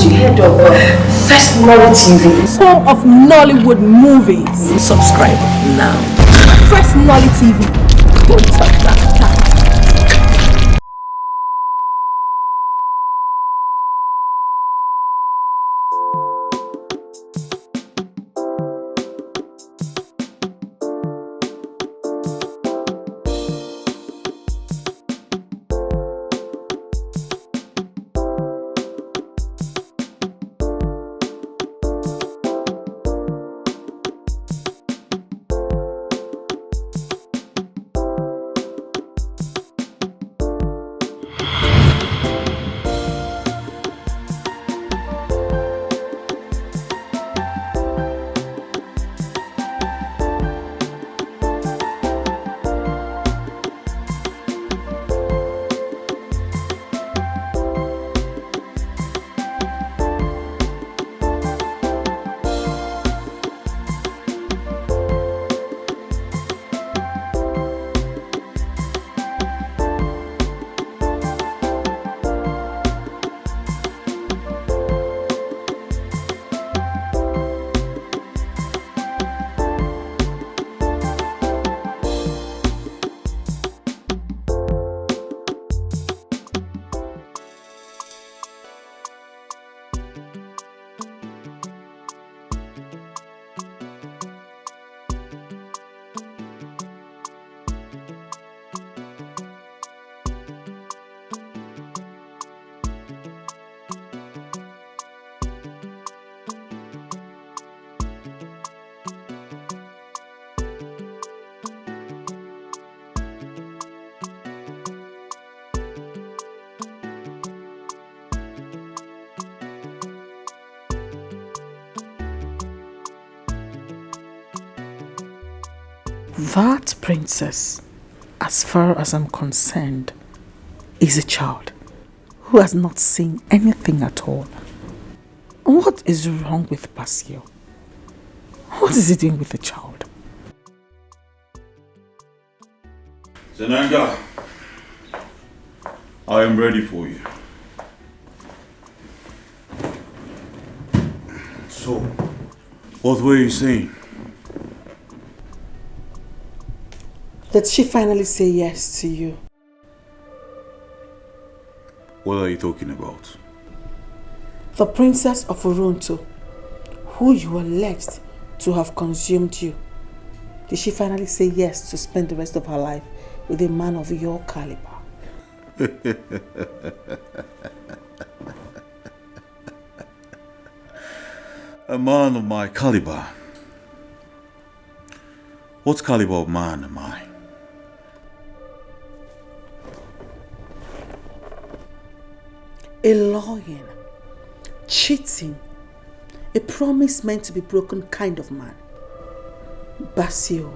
haven't you heard of First Nollywood TV? Home of Nollywood movies. Subscribe now. First Nollywood TV. Don't touch that. That princess, as far as I'm concerned, is a child who has not seen anything at all. What is wrong with Basio? What is he doing with the child? Zenanga, I am ready for you. So, what were you saying? Did she finally say yes to you? What are you talking about? The princess of Oronto, who you alleged to have consumed you. Did she finally say yes to spend the rest of her life with a man of your caliber? A man of my caliber? What caliber of man am I? A lying, cheating, a promise meant to be broken kind of man. Basio,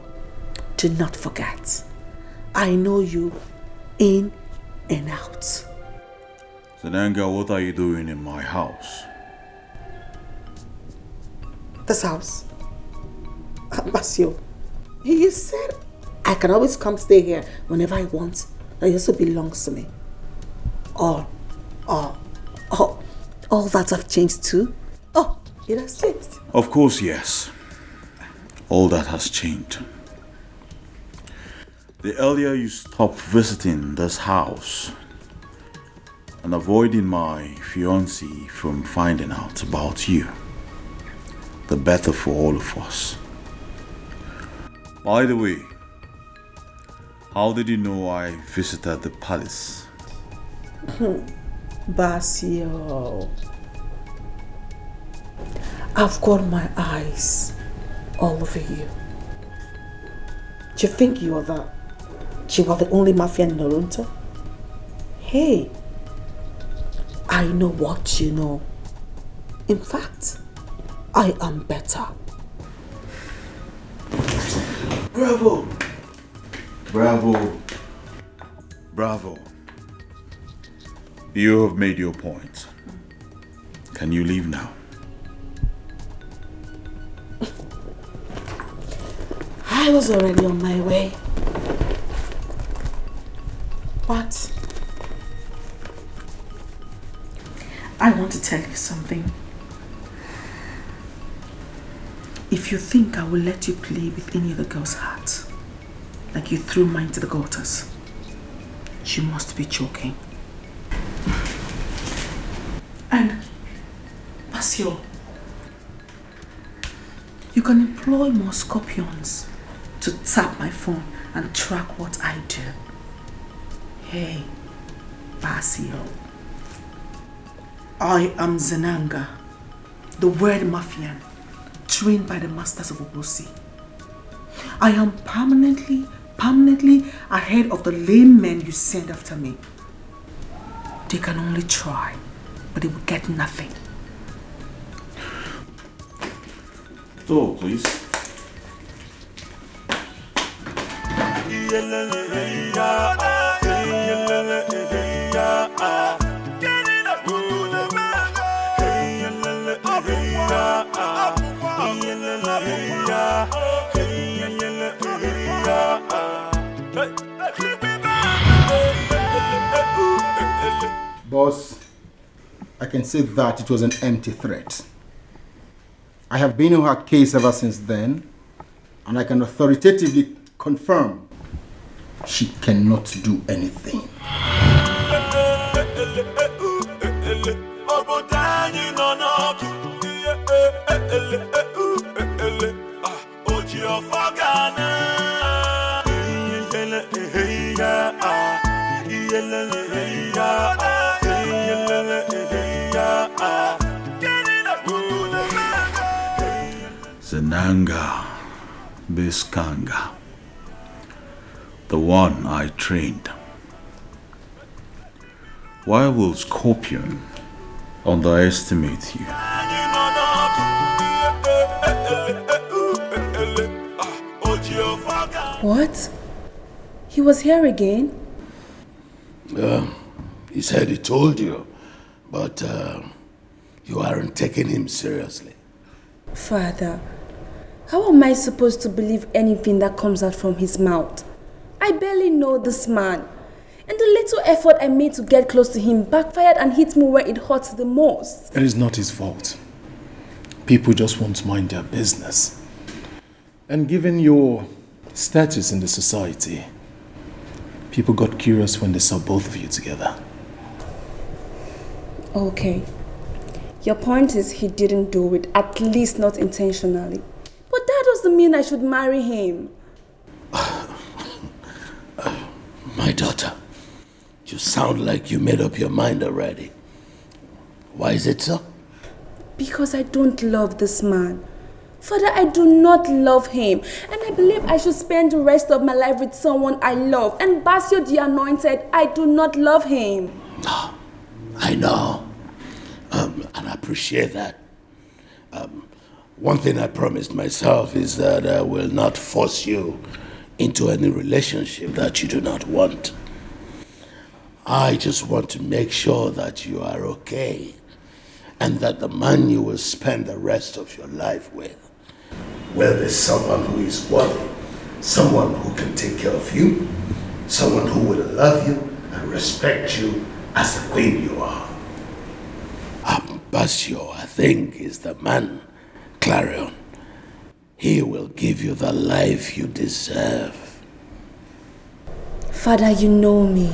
do not forget, I know you in and out. Zenanga, what are you doing in my house? This house? Basio, you said I can always come stay here whenever I want. It also belongs to me. All that have changed too? Oh, it has changed. Of course, yes. All that has changed. The earlier you stop visiting this house and avoiding my fiancé from finding out about you, the better for all of us. By the way, how did you know I visited the palace? Basio, I've got my eyes all over you. Do you think you are the only mafia in Oronto? Hey, I know what you know. In fact, I am better. Bravo! Bravo! Bravo! You have made your point. Can you leave now? I was already on my way. But I want to tell you something. If you think I will let you play with any other girl's heart, like you threw mine to the gutters, you must be joking. And, Basio, you can employ more scorpions to tap my phone and track what I do. Hey, Basio, I am Zenanga, the word Mafian, trained by the masters of Obosi. I am permanently ahead of the lame men you send after me. They can only try, but they will get nothing. Door, please. Boss, I can say that it was an empty threat. I have been in her case ever since then, and I can authoritatively confirm she cannot do anything. Zenanga Biskanga, the one I trained. Why will Scorpion underestimate you? What? He was here again? He said he told you, but you aren't taking him seriously. Father, how am I supposed to believe anything that comes out from his mouth? I barely know this man. And the little effort I made to get close to him backfired and hit me where it hurts the most. It is not his fault. People just want to mind their business. And given your status in the society, people got curious when they saw both of you together. Okay. Your point is he didn't do it, at least not intentionally. But that doesn't mean I should marry him. My daughter, you sound like you made up your mind already. Why is it so? Because I don't love this man. Father, I do not love him. And I believe I should spend the rest of my life with someone I love. And Basio the Anointed, I do not love him. No, I know. And I appreciate that. One thing I promised myself is that I will not force you into any relationship that you do not want. I just want to make sure that you are okay and that the man you will spend the rest of your life with will be someone who is worthy, someone who can take care of you, someone who will love you and respect you as the queen you are. Basio, I think, is the man. Clarion, he will give you the life you deserve. Father, you know me.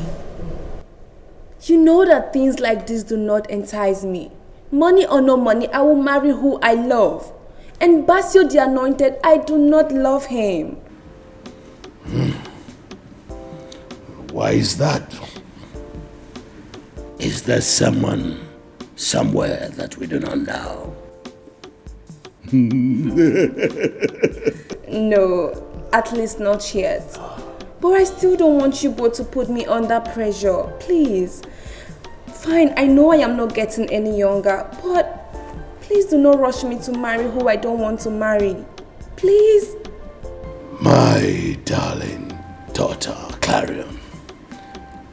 You know that things like this do not entice me. Money or no money, I will marry who I love. And Basio the Anointed, I do not love him. Why is that? Is there someone somewhere that we do not know? No, at least not yet. But I still don't want you both to put me under pressure. Please. Fine, I know I am not getting any younger, but please do not rush me to marry who I don't want to marry. Please. My darling daughter, Clarion,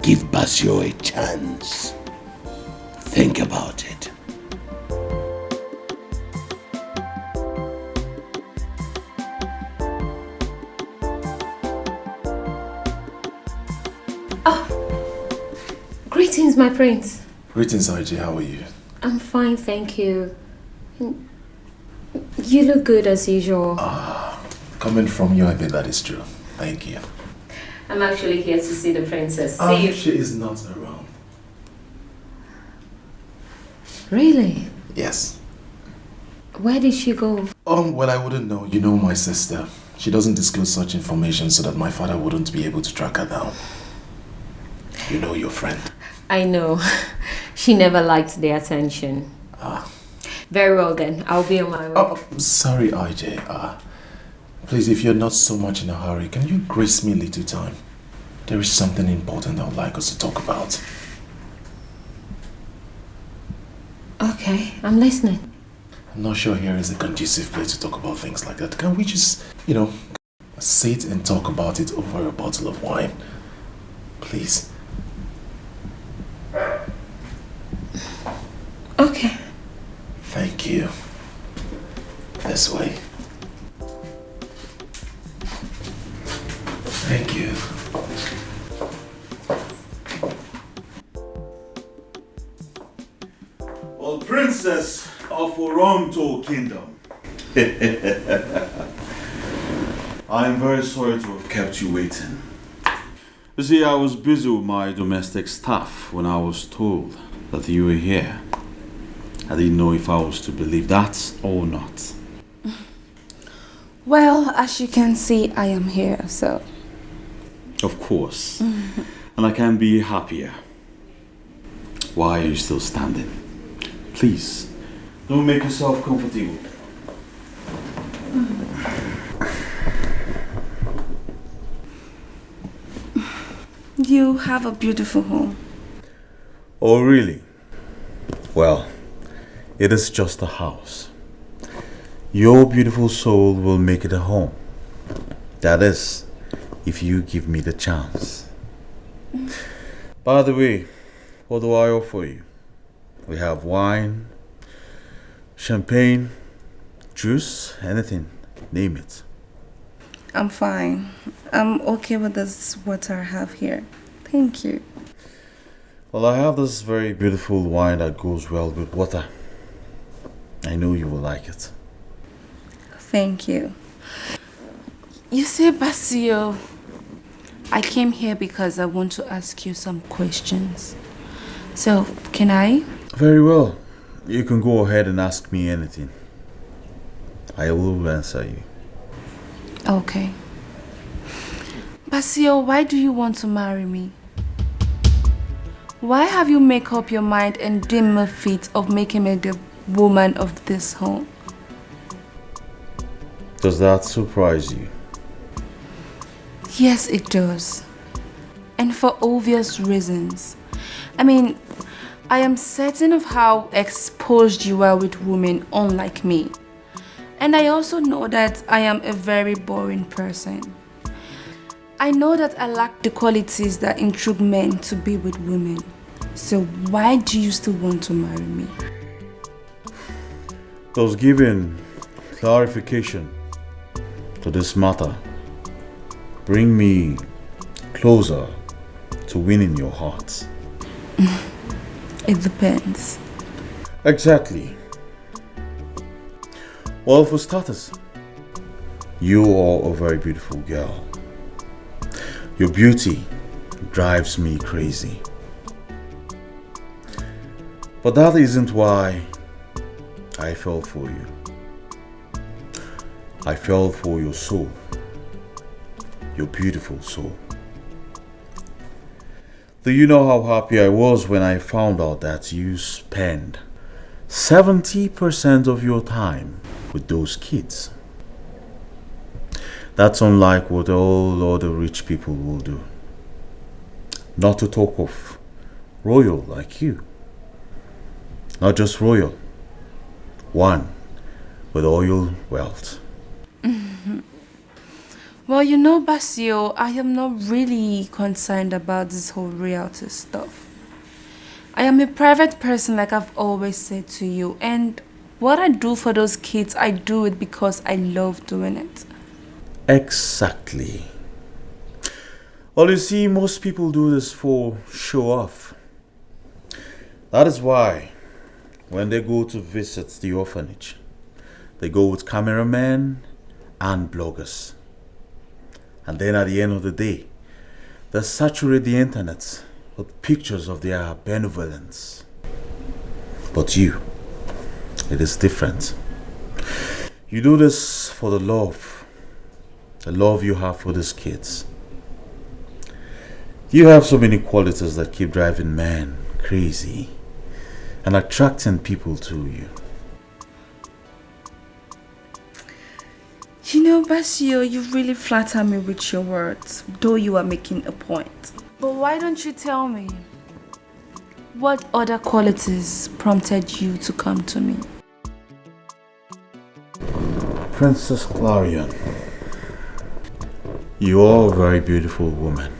give Basio a chance. Think about it. Greetings, my prince. Greetings, IG. How are you? I'm fine, thank you. You look good as usual. Coming from you, I bet that is true. Thank you. I'm actually here to see the princess. She is not around. Really? Yes. Where did she go? Well, I wouldn't know. You know my sister. She doesn't disclose such information so that my father wouldn't be able to track her down. You know your friend. I know. She never liked the attention. Very well then. I'll be on my way. Oh, sorry, IJ. Please, if you're not so much in a hurry, can you grace me a little time? There is something important I would like us to talk about. Okay, I'm listening. I'm not sure here is a conducive place to talk about things like that. Can we just, sit and talk about it over a bottle of wine? Please. Okay. Thank you. This way. Thank you. Well, Princess of Oronto Kingdom. I'm very sorry to have kept you waiting. You see, I was busy with my domestic staff when I was told that you were here. I didn't know if I was to believe that or not. Well, as you can see, I am here, so... Of course. And I can't be happier. Why are you still standing? Please, don't make yourself comfortable. You have a beautiful home. Oh, really? Well, it is just a house. Your beautiful soul will make it a home. That is, if you give me the chance. By the way, what do I offer you? We have wine, champagne, juice, anything, name it. I'm fine. I'm okay with this water I have here. Thank you. Well, I have this very beautiful wine that goes well with water. I know you will like it. Thank you. You see, Basio, I came here because I want to ask you some questions. So, can I? Very well. You can go ahead and ask me anything. I will answer you. Okay. Basio, why do you want to marry me? Why have you made up your mind and deemed me fit of making me the woman of this home? Does that surprise you? Yes, it does. And for obvious reasons. I mean, I am certain of how exposed you are with women unlike me. And I also know that I am a very boring person. I know that I lack the qualities that intrigue men to be with women. So why do you still want to marry me? Does giving clarification to this matter bring me closer to winning your heart? It depends. Exactly. Well, for starters, you are a very beautiful girl. Your beauty drives me crazy. But that isn't why I fell for you. I fell for your soul. Your beautiful soul. Do you know how happy I was when I found out that you spend 70% of your time with those kids? That's unlike what all other rich people will do. Not to talk of royal like you. Not just royal. One with oil wealth. Well, you know, Basio, I am not really concerned about this whole reality stuff. I am a private person, like I've always said to you, and what I do for those kids, I do it because I love doing it. Exactly. Well, you see, most people do this for show off. That is why when they go to visit the orphanage, they go with cameramen and bloggers. And then at the end of the day, they saturate the internet with pictures of their benevolence. But you, it is different. You do this for the love you have for these kids. You have so many qualities that keep driving men crazy and attracting people to you. You know, Basio, you really flatter me with your words, though you are making a point. But why don't you tell me? What other qualities prompted you to come to me? Princess Clarion, you are a very beautiful woman.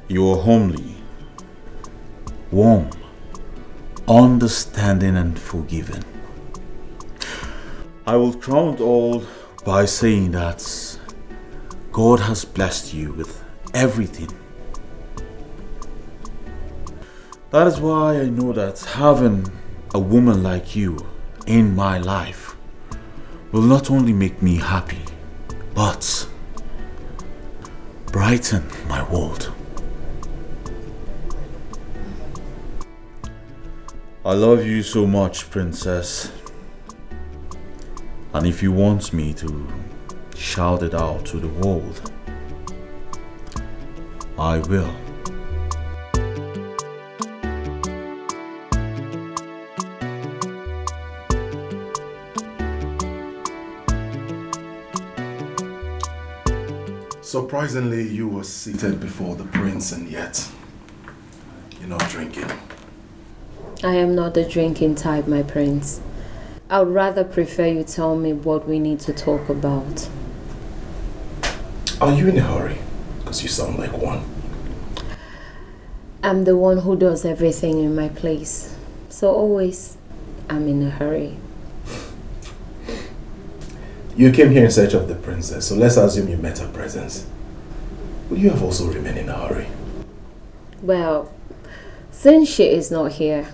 You are homely, warm, understanding and forgiving. I will crown it all by saying that God has blessed you with everything. That is why I know that having a woman like you in my life will not only make me happy, but brighten my world. I love you so much, Princess. And if you want me to shout it out to the world, I will. Surprisingly, you were seated before the prince and yet you're not drinking. I am not the drinking type, my prince. I would rather prefer you tell me what we need to talk about. Are you in a hurry? Because you sound like one. I'm the one who does everything in my place. So always, I'm in a hurry. You came here in search of the princess, so let's assume you met her presence. Would you have also remained in a hurry? Well, since she is not here,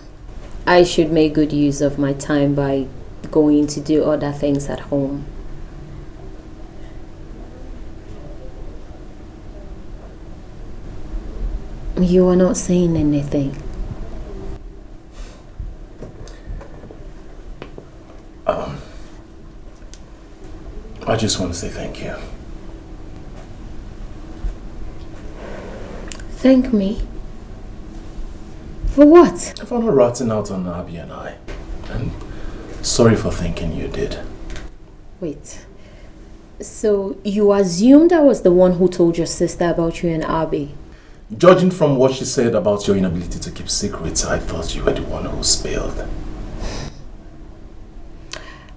I should make good use of my time by going to do other things at home. You are not saying anything. I just want to say thank you. Thank me? For what? For not ratting out on Abby and I. And sorry for thinking you did. Wait. So you assumed I was the one who told your sister about you and Abby? Judging from what she said about your inability to keep secrets, I thought you were the one who spilled.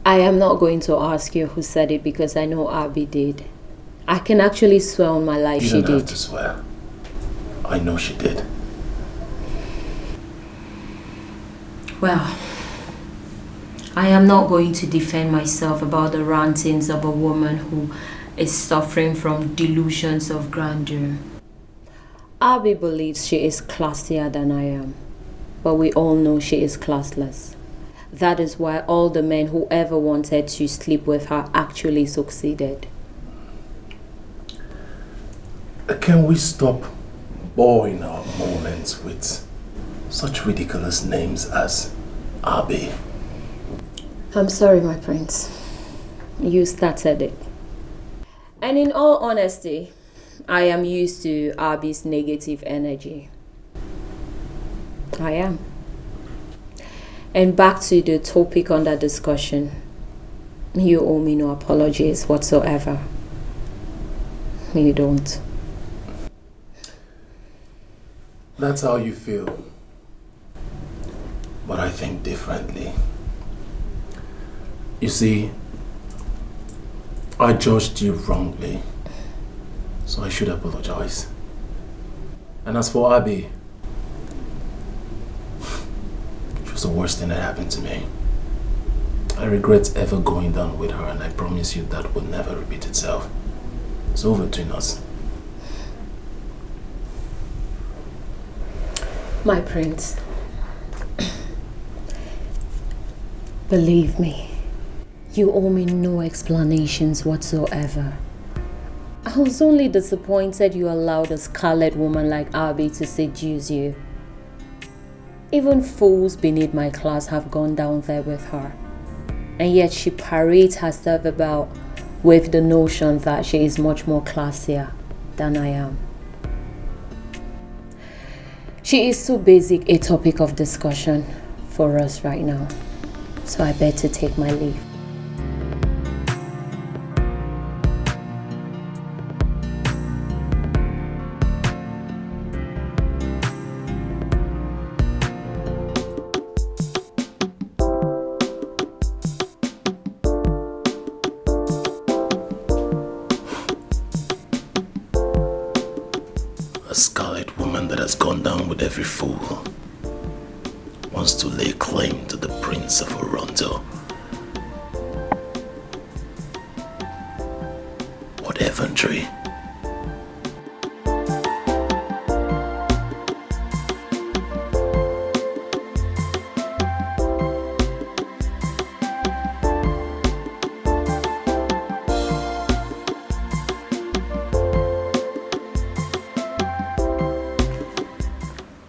I am not going to ask you who said it because I know Abby did. I can actually swear on my life she did. You don't have to swear. I know she did. Well, I am not going to defend myself about the rantings of a woman who is suffering from delusions of grandeur. Abby believes she is classier than I am, but we all know she is classless. That is why all the men who ever wanted to sleep with her actually succeeded. Can we stop boring our moments with such ridiculous names as Abby? I'm sorry, my prince. You started it. And in all honesty, I am used to Abby's negative energy. I am. And back to the topic under discussion. You owe me no apologies whatsoever. You don't. That's how you feel. But I think differently. You see, I judged you wrongly. So I should apologize. And as for Abby, she was the worst thing that happened to me. I regret ever going down with her, and I promise you that will never repeat itself. It's over between us. My prince, Believe me, you owe me no explanations whatsoever. I was only disappointed you allowed a scarlet woman like Abby to seduce you. Even fools beneath my class have gone down there with her. And yet she parades herself about with the notion that she is much more classier than I am. She is too basic a topic of discussion for us right now. So I better take my leave. A scarlet woman that has gone down with every fool wants to lay claim to the Prince of Oronto. What effrontery!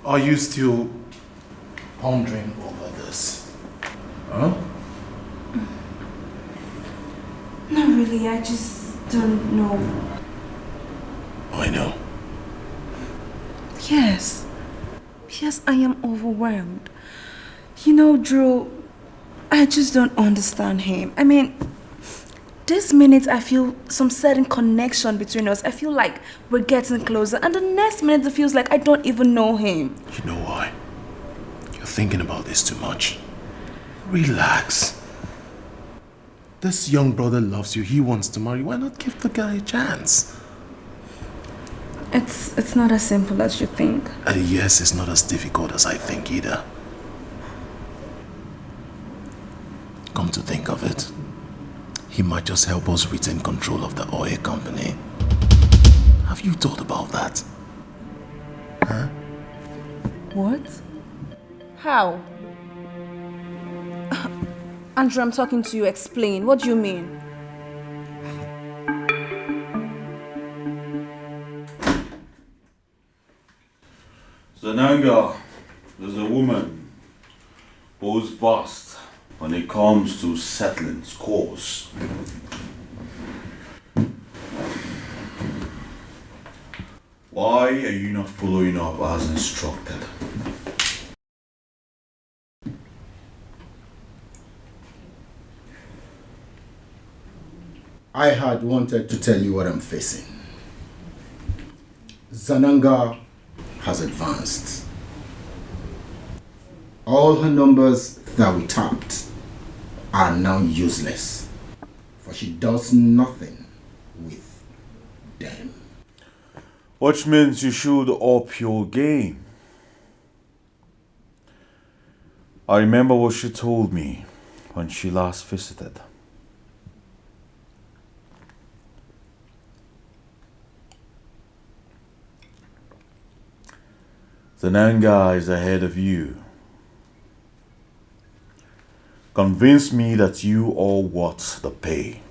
Are you still pondering over this? Huh? Not really, I just don't know. I know. Yes. Yes, I am overwhelmed. You know, Drew, I just don't understand him. I mean, this minute I feel some certain connection between us. I feel like we're getting closer. And the next minute it feels like I don't even know him. You know why? You're thinking about this too much. Relax. This young brother loves you. He wants to marry. Why not give the guy a chance? It's not as simple as you think. Yes, it's not as difficult as I think either. Come to think of it, he might just help us retain control of the oil company. Have you thought about that? Huh? What? How? Andrew, I'm talking to you. Explain. What do you mean? Zananga is a woman who's vast when it comes to settling scores. Why are you not following up as instructed? I had wanted to tell you what I'm facing. Zananga has advanced. All her numbers that we tapped are now useless, for she does nothing with them. Which means you should up your game. I remember what she told me when she last visited. Zananga is ahead of you. Convince me that you are worth the pay.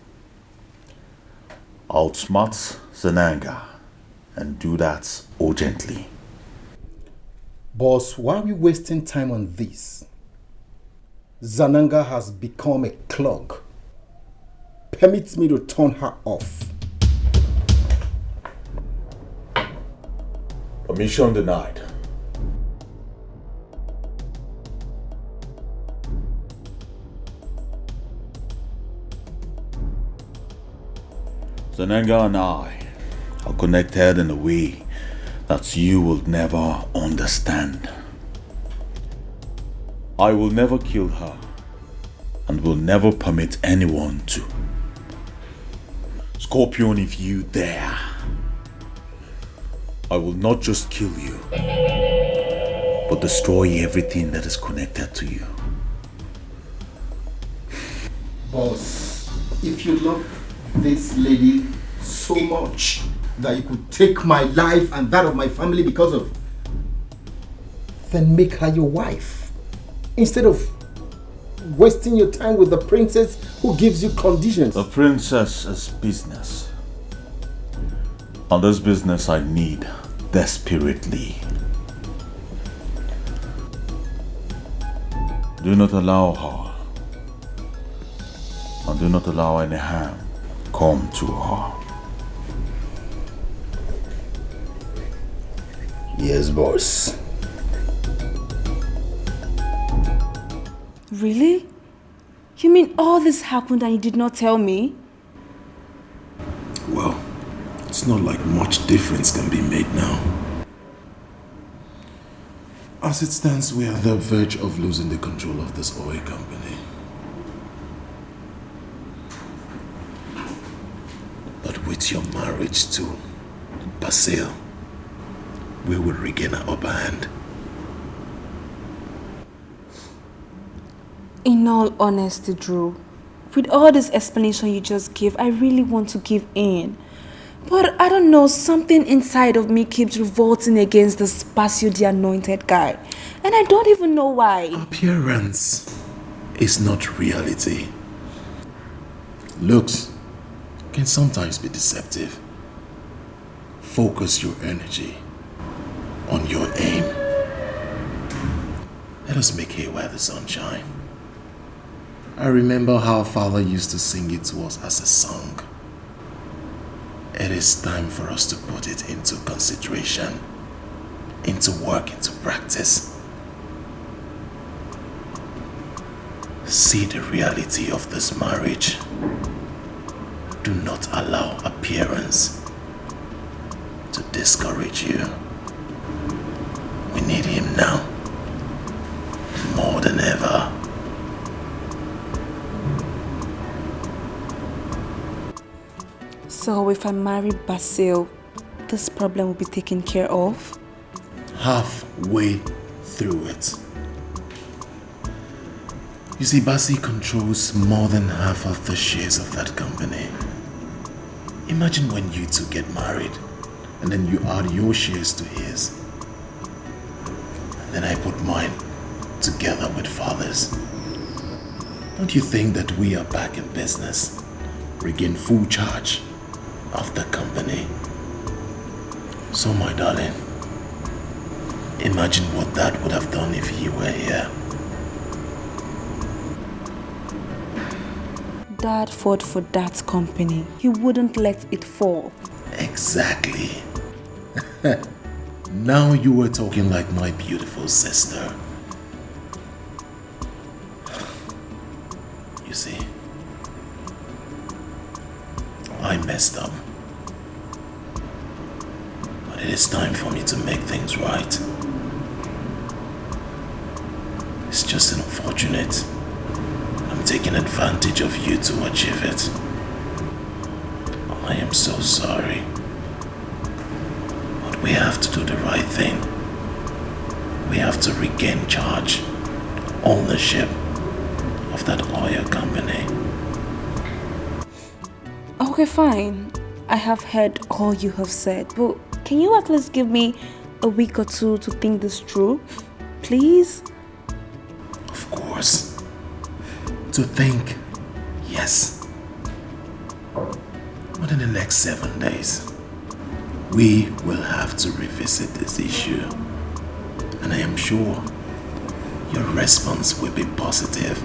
Outsmart Zananga and do that urgently. Boss, why are we wasting time on this? Zananga has become a clog. Permit me to turn her off. Permission denied. Zananga and I are connected in a way that you will never understand. I will never kill her and will never permit anyone to. Scorpion, if you dare, I will not just kill you, but destroy everything that is connected to you. Boss, if you love this lady so much that you could take my life and that of my family because of, then make her your wife instead of wasting your time with the princess who gives you conditions. The princess is business. And this business I need desperately. Do not allow her. And do not allow any harm come to her. Yes, boss. Really? You mean all this happened and you did not tell me? Well, it's not like much difference can be made now. As it stands, we are on the verge of losing the control of this oil company. But with your marriage to Basil, we will regain our upper hand. In all honesty, Drew, with all this explanation you just gave, I really want to give in. But I don't know, something inside of me keeps revolting against this Basil the Anointed guy. And I don't even know why. Appearance is not reality. Looks can sometimes be deceptive. Focus your energy on your aim. Let us make hay while the sun shines. I remember how Father used to sing it to us as a song. It is time for us to put it into consideration, into work, into practice. See the reality of this marriage. Do not allow appearance to discourage you. We need him now, more than ever. So if I marry Basil, this problem will be taken care of? Halfway through it. You see, Basil controls more than half of the shares of that company. Imagine when you two get married, and then you add your shares to his. And then I put mine together with Father's. Don't you think that we are back in business? Regain full charge of the company. So my darling, imagine what that would have done if he were here. Dad fought for that company. He wouldn't let it fall. Exactly. Now you were talking like my beautiful sister. You see, I messed up. But it is time for me to make things right. It's just unfortunate. I'm taking advantage of you to achieve it. I am so sorry. But we have to do the right thing. We have to regain charge, ownership of that oil company. Okay, fine. I have heard all you have said, but can you at least give me a week or two to think this through? Please? Of course. To think, yes. But in the next 7 days, we will have to revisit this issue. And I am sure your response will be positive.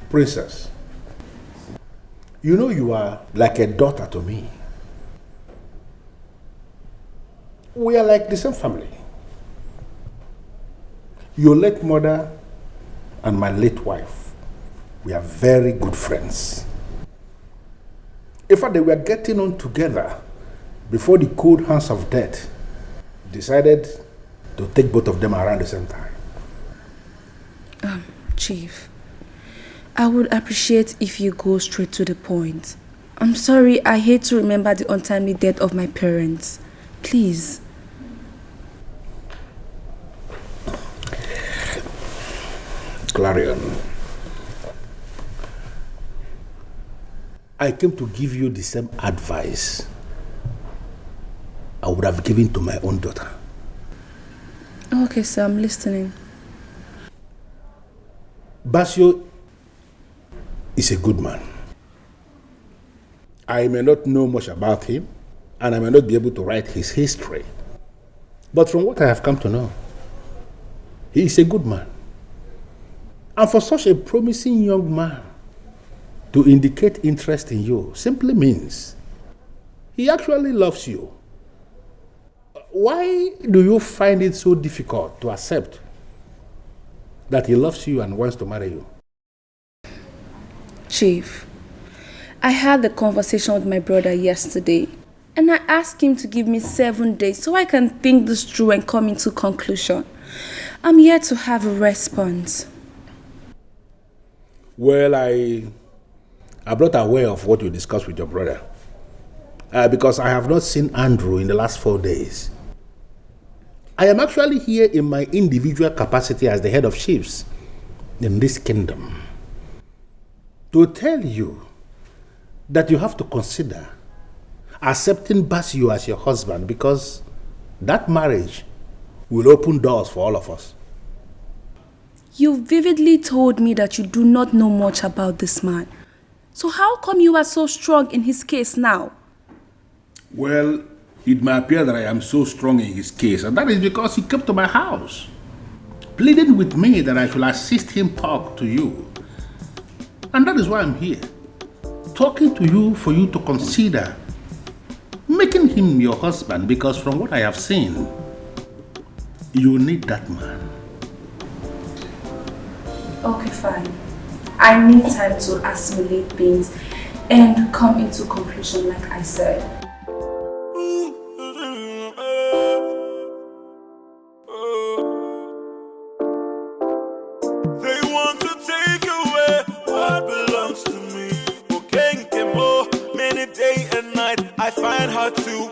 Princess, you know you are like a daughter to me. We are like the same family. Your late mother and my late wife, we are very good friends. In fact, they were getting on together before the cold hands of death decided to take both of them around the same time. Chief, I would appreciate if you go straight to the point. I'm sorry, I hate to remember the untimely death of my parents. Please. Clarion, I came to give you the same advice I I would have given to my own daughter. Okay, sir, I'm listening. Basio is a good man. I may not know much about him, and I may not be able to write his history. But from what I have come to know, he is a good man. And for such a promising young man to indicate interest in you simply means he actually loves you. Why do you find it so difficult to accept that he loves you and wants to marry you? Chief, I had the conversation with my brother yesterday, and I asked him to give me 7 days so I can think this through and come into conclusion. I'm yet to have a response. Well, I'm not aware of what you discussed with your brother. Because I have not seen Andrew in the last 4 days. I am actually here in my individual capacity as the head of chiefs in this kingdom to tell you that you have to consider accepting Basio as your husband, because that marriage will open doors for all of us. You vividly told me that you do not know much about this man. So how come you are so strong in his case now? Well, it may appear that I am so strong in his case, and that is because he came to my house, pleading with me that I should assist him talk to you. And that is why I'm here, talking to you for you to consider making him your husband, because from what I have seen, you need that man. Okay, fine. I need time to assimilate things and come into conclusion like I said. They want to take away what belongs to me. Okonkwo, many day and night I find hard to